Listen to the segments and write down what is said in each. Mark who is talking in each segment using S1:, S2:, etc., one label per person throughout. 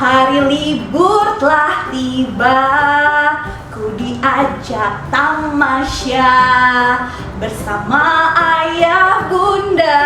S1: Hari libur telah tiba, ku diajak tamasya bersama ayah bunda,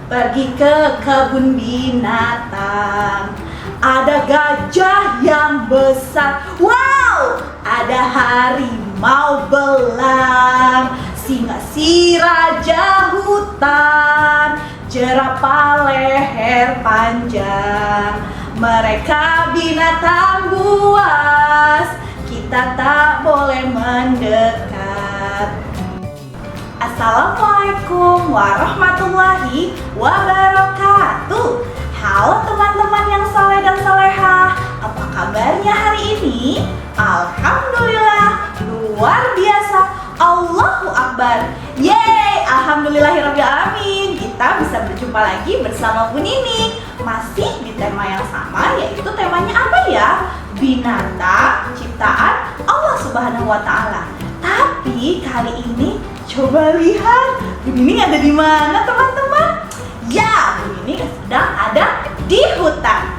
S1: pergi ke kebun binatang. Ada gajah yang besar, wow! Ada harimau belang, singa si raja hutan, jerapah leher panjang. Mereka binatang buas, kita tak boleh mendekat. Assalamualaikum warahmatullahi wabarakatuh. Halo teman-teman yang soleh dan solehah, apa kabarnya hari ini? Alhamdulillah, luar biasa, Allahu Akbar. Yeay, alhamdulillahirrabbilalamin. Kita bisa berjumpa lagi bersama Bu Nining, masih di tema yang sama, yaitu temanya apa ya? Binatang ciptaan Allah Subhanahu wa Ta'ala. Tapi kali ini coba lihat Bu Nining ada di mana, teman-teman? Ya, Bu Nining sedang ada di hutan.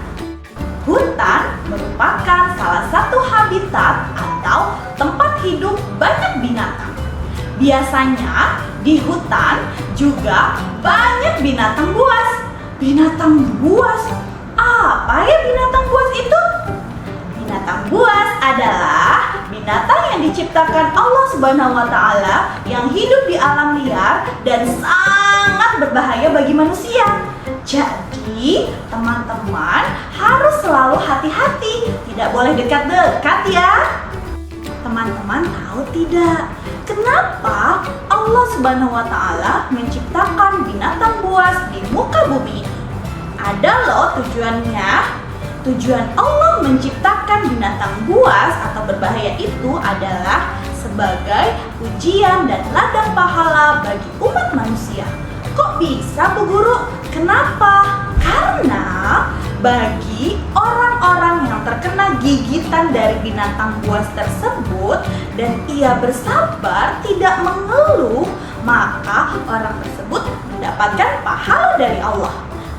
S1: Hutan merupakan salah satu habitat atau tempat hidup banyak binatang. Biasanya di hutan juga banyak binatang buas. Binatang buas? Apa ya binatang buas itu? Binatang buas adalah binatang yang diciptakan Allah Subhanahu wa Ta'ala yang hidup di alam liar dan sangat berbahaya bagi manusia. Jadi, teman-teman harus selalu hati-hati, tidak boleh dekat-dekat ya. Teman-teman tahu tidak, kenapa Allah Subhanahu wa Ta'ala menciptakan binatang buas di muka bumi? Ada loh tujuannya. Tujuan Allah menciptakan binatang buas atau berbahaya itu adalah sebagai ujian dan ladang pahala bagi umat manusia. Kok bisa Bu Guru? Kenapa? Karena bagi orang-orang yang terkena gigitan dari binatang buas tersebut dan ia bersabar tidak mengeluh, maka orang tersebut mendapatkan pahala dari Allah.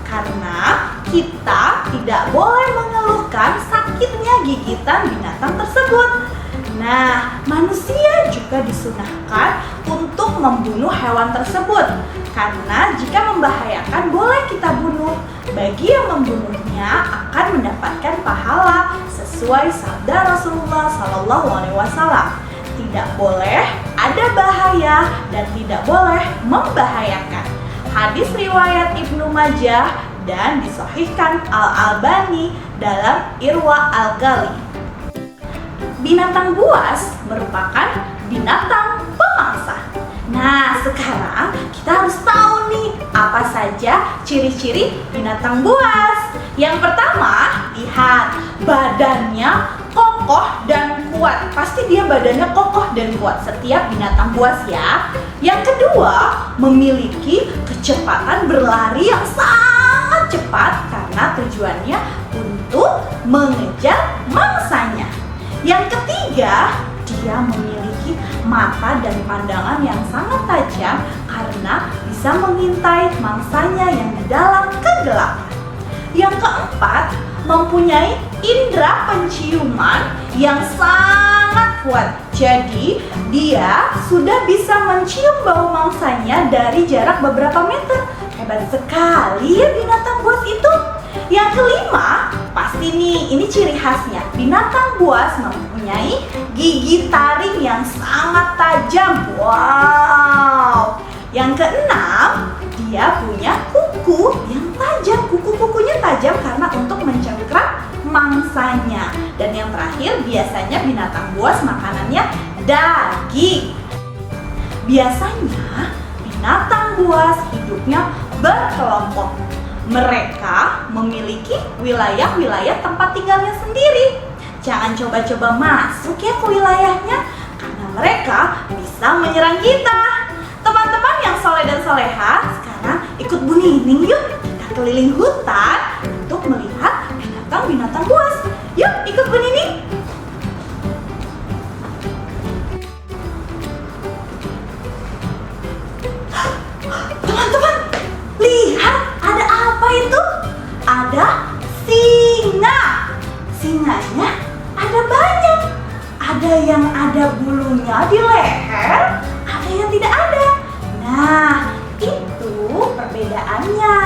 S1: Karena kita tidak boleh mengeluhkan sakitnya gigitan binatang tersebut. Nah, manusia juga disunahkan untuk membunuh hewan tersebut. Karena jika membahayakan boleh kita bunuh. Bagi yang membunuhnya akan mendapatkan pahala sesuai sabda Rasulullah SAW. Tidak boleh ada bahaya dan tidak boleh membahayakan. Hadis riwayat Ibnu Majah dan disahihkan Al-Albani dalam Irwa Al-Ghali. Binatang buas merupakan binatang pemangsa. Nah, sekarang kita harus tahu nih apa saja ciri-ciri binatang buas. Yang pertama, lihat badannya kokoh dan kuat. Pasti dia badannya kokoh dan kuat setiap binatang buas ya. Yang kedua, memiliki kecepatan berlari yang sangat cepat karena tujuannya untuk mengejar mangsanya. Yang ketiga, dia memiliki mata dan pandangan yang sangat tajam karena bisa mengintai mangsanya yang di dalam kegelapan. Yang keempat, mempunyai indera penciuman yang sangat kuat. Jadi, dia sudah bisa mencium bau mangsanya dari jarak beberapa meter. Hebat sekali ya binatang buas itu. Yang kelima, pasti nih, ini ciri khasnya. Binatang buas mempunyai gigi taring yang sangat tajam. Wow. Yang keenam, dia punya kuku yang tajam. Kuku-kukunya tajam karena untuk mencengkram mangsanya. Dan yang terakhir, biasanya binatang buas makanannya daging. Biasanya binatang buas hidupnya berkelompok. Mereka memiliki wilayah-wilayah tempat tinggalnya sendiri. Jangan coba-coba masuk ya ke wilayahnya, karena mereka bisa menyerang kita. Teman-teman yang soleh dan soleha, sekarang ikut Bu Nining yuk. Kita keliling hutan untuk melihat binatang-binatang buas. Yuk ikut Bu Nining. Teman-teman, lihat ada apa itu? Ada singa. singa di leher, ada yang tidak ada. Nah, itu perbedaannya.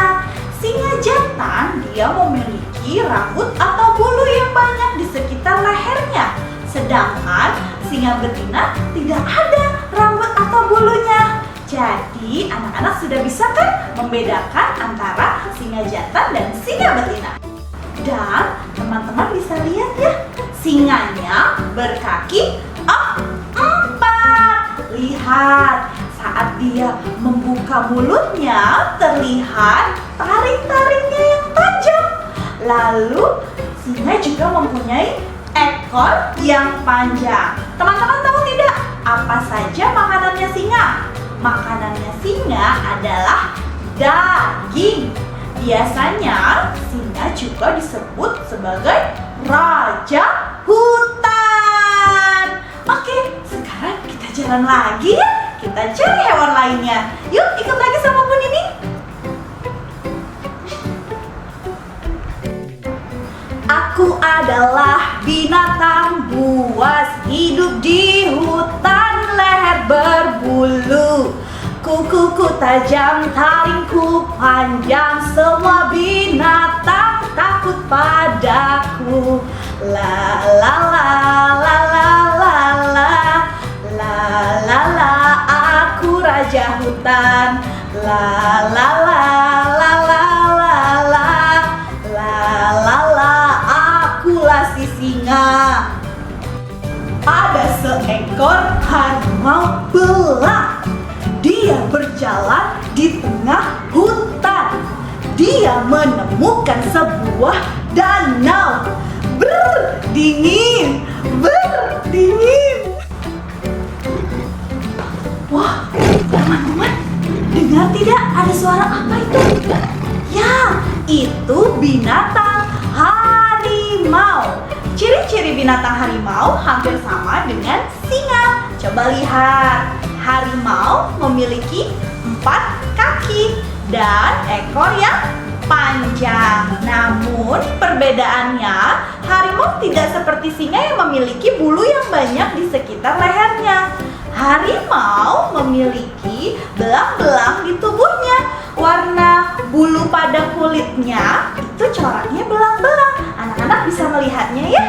S1: Singa jantan dia memiliki rambut atau bulu yang banyak di sekitar lehernya. Sedangkan singa betina tidak ada rambut atau bulunya. Jadi anak-anak sudah bisa kan membedakan antara singa jantan dan singa betina. Dan teman-teman bisa lihat ya, singanya berkaki 4. Lihat, saat dia membuka mulutnya terlihat taring-taringnya yang tajam. Lalu singa juga mempunyai ekor yang panjang. Teman-teman tahu tidak apa saja makanannya singa? Makanannya singa adalah daging. Biasanya singa juga disebut sebagai raja hutan. Oke, sekarang kita jalan lagi ya. Kita cari hewan lainnya. Yuk, ikut lagi sama Bu Nini. Aku adalah binatang buas, hidup di hutan, leher berbulu. Kukuku tajam, taringku panjang, semua binatang takut padaku. La la la la la la la la la la, aku raja hutan. La la la la la la la la la la, akulah si singa. Ada seekor harimau belang. Dia berjalan di tengah hutan. Dia menemukan sebuah danau. Berdingin, berdingin. Wah, teman-teman, dengar tidak ada suara apa itu? Ya, itu binatang harimau. Ciri-ciri binatang harimau hampir sama dengan singa. Coba lihat. Harimau memiliki 4 kaki dan ekor yang panjang. Namun perbedaannya, harimau tidak seperti singa yang memiliki bulu yang banyak di sekitar lehernya. Harimau memiliki belang-belang di tubuhnya. Warna bulu pada kulitnya itu coraknya belang-belang. Anak-anak bisa melihatnya ya.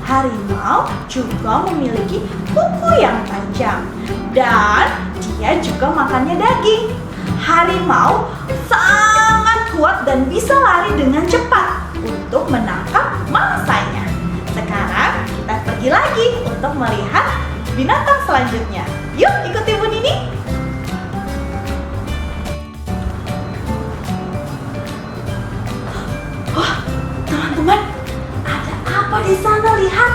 S1: Harimau juga memiliki kuku yang panjang dan dia juga makannya daging. Harimau sangat kuat dan bisa lari dengan cepat untuk menangkap mangsanya. Sekarang kita pergi lagi untuk melihat binatang selanjutnya. Yuk, ikuti Bu Nini. Wah, teman-teman, ada apa di sana? Lihat,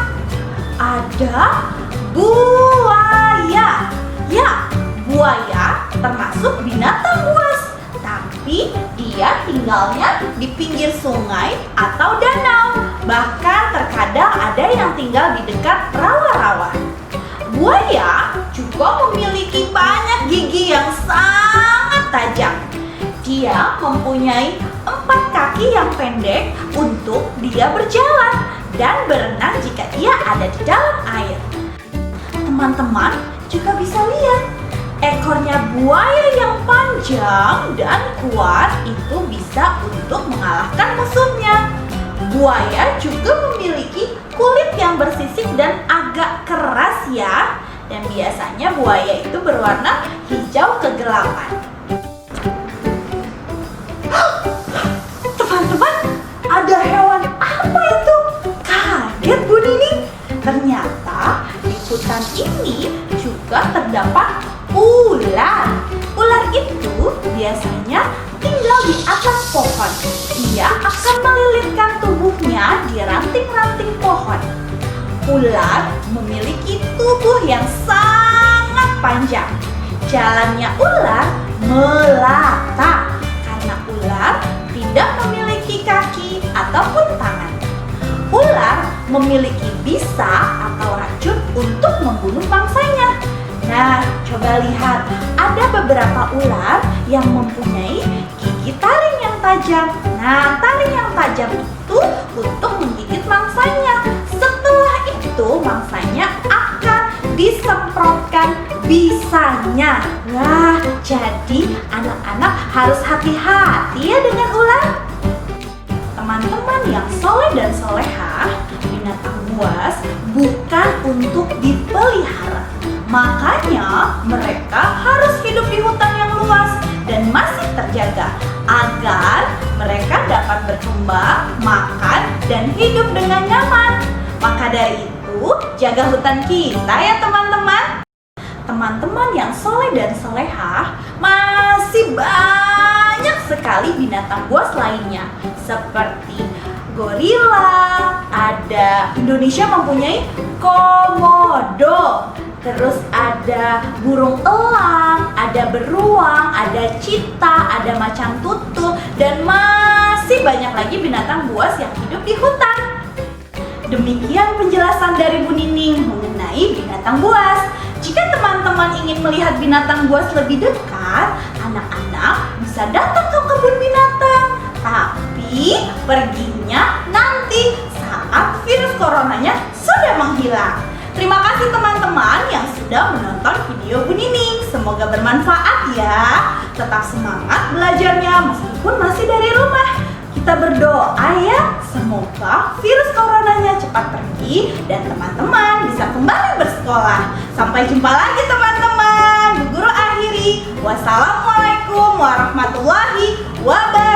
S1: ada buaya. Ya, buaya termasuk binatang buas, tapi dia tinggalnya di pinggir sungai atau danau. Bahkan terkadang ada yang tinggal di dekat rawa-rawa. Buaya juga memiliki banyak gigi yang sangat tajam. Dia mempunyai 4 kaki yang pendek untuk dia berjalan dan berenang jika dia ada di dalam air. Teman-teman juga bisa lihat, ekornya buaya yang panjang dan kuat itu bisa untuk mengalahkan musuhnya. Buaya juga memiliki kulit yang bersisik dan agak keras ya. Dan biasanya buaya itu berwarna hijau kegelapan. Teman-teman, ada hewan apa itu? Kaget Bu Nini. Ternyata di hutan ini juga terdapat ular. Ular itu biasanya tinggal di atas pohon. Dia akan melilitkan tubuhnya di ranting-ranting pohon. Ular memiliki tubuh yang sangat panjang. Jalannya ular melata karena ular tidak memiliki kaki ataupun tangan. Ular memiliki bisa atau racun untuk membunuh mangsanya. Nah, coba lihat, ada beberapa ular yang mempunyai gigi taring yang tajam. Nah, taring yang tajam itu untuk menggigit mangsanya. Setelah itu, mangsanya akan disemprot Rasanya, wah, jadi anak-anak harus hati-hati ya dengan ular. Teman-teman yang soleh dan solehah, binatang buas bukan untuk dipelihara. Makanya mereka harus hidup di hutan yang luas dan masih terjaga agar mereka dapat berkembang, makan, dan hidup dengan nyaman. Maka dari itu, jaga hutan kita ya teman-teman. Teman-teman yang soleh dan solehah, masih banyak sekali binatang buas lainnya seperti gorila, ada Indonesia mempunyai komodo, terus ada burung elang, ada beruang, ada cita, ada macan tutul, dan masih banyak lagi binatang buas yang hidup di hutan. Demikian penjelasan dari Bu Nining mengenai binatang buas. Jika teman-teman ingin melihat binatang buas lebih dekat, anak-anak bisa datang ke kebun binatang. Tapi perginya nanti saat virus coronanya sudah menghilang. Terima kasih teman-teman yang sudah menonton video Bu Nining. Semoga bermanfaat ya. Tetap semangat belajarnya meskipun masih dari rumah. Kita berdoa ya, semoga virus coronanya cepat pergi dan teman-teman bisa kembali bersekolah. Sampai jumpa lagi teman-teman. Bu Guru akhiri. Wassalamualaikum warahmatullahi wabarakatuh.